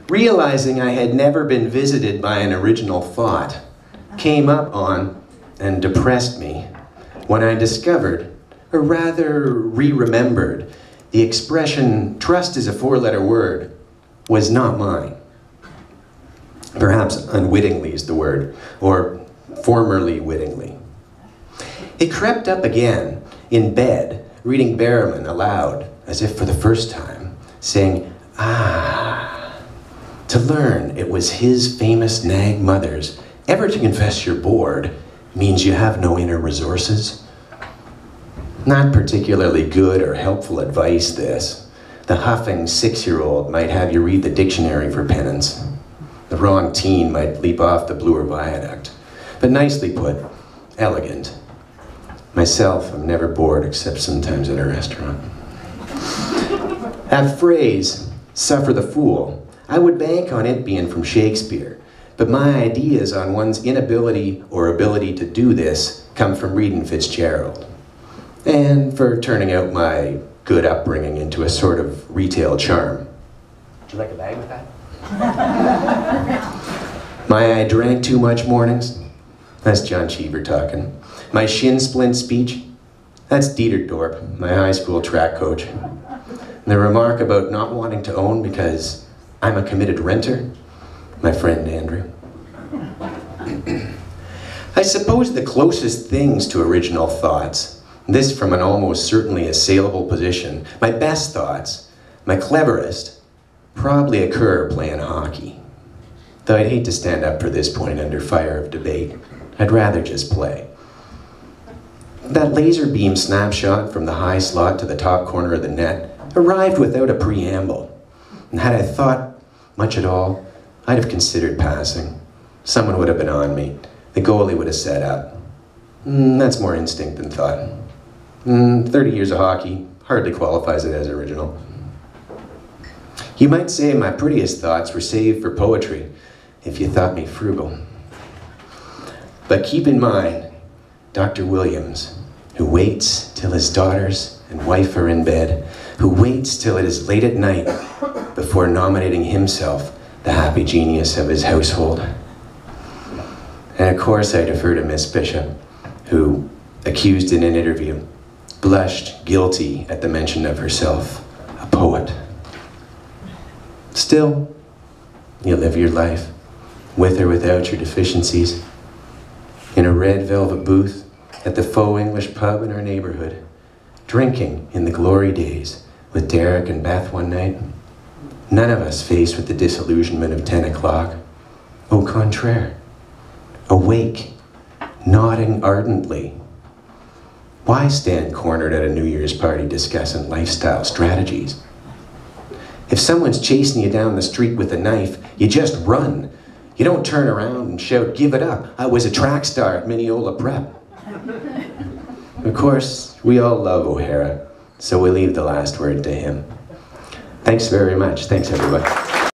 realizing I had never been visited by an original thought came up on and depressed me when I discovered, or rather re-remembered, the expression, trust is a four-letter word, was not mine. Perhaps unwittingly is the word, or formerly wittingly. It crept up again, in bed, reading Berriman aloud, as if for the first time, saying, to learn it was his famous nag mother's, ever to confess you're bored means you have no inner resources. Not particularly good or helpful advice, this. The huffing 6-year-old might have you read the dictionary for penance. The wrong teen might leap off the Bloor Viaduct. But nicely put, elegant. Myself, I'm never bored except sometimes at a restaurant. That phrase, suffer the fool, I would bank on it being from Shakespeare. But my ideas on one's inability or ability to do this come from reading Fitzgerald. And for turning out my good upbringing into a sort of retail charm. Would you like a bag with that? My I drank too much mornings? That's John Cheever talking. My shin splint speech? That's Dieter Dorp, my high school track coach. And the remark about not wanting to own because I'm a committed renter? My friend Andrew. I suppose the closest things to original thoughts, this from an almost certainly assailable position, my best thoughts, my cleverest, probably occur playing hockey. Though I'd hate to stand up for this point under fire of debate. I'd rather just play. That laser beam snapshot from the high slot to the top corner of the net arrived without a preamble. And had I thought much at all, I'd have considered passing. Someone would have been on me. The goalie would have set up. That's more instinct than thought. 30 years of hockey hardly qualifies it as original. You might say my prettiest thoughts were saved for poetry, if you thought me frugal. But keep in mind, Dr. Williams, who waits till his daughters and wife are in bed, who waits till it is late at night before nominating himself the happy genius of his household. And of course I defer to Miss Bishop, who, accused in an interview, blushed guilty at the mention of herself, a poet. Still, you live your life, with or without your deficiencies, in a red velvet booth at the faux English pub in our neighborhood, drinking in the glory days with Derek and Beth one night. None of us faced with the disillusionment of 10 o'clock. Au contraire, awake, nodding ardently. Why stand cornered at a New Year's party discussing lifestyle strategies? If someone's chasing you down the street with a knife, you just run. You don't turn around and shout, "Give it up, I was a track star at Mineola Prep." Of course, we all love O'Hara, so we leave the last word to him. Thanks very much. Thanks, everybody.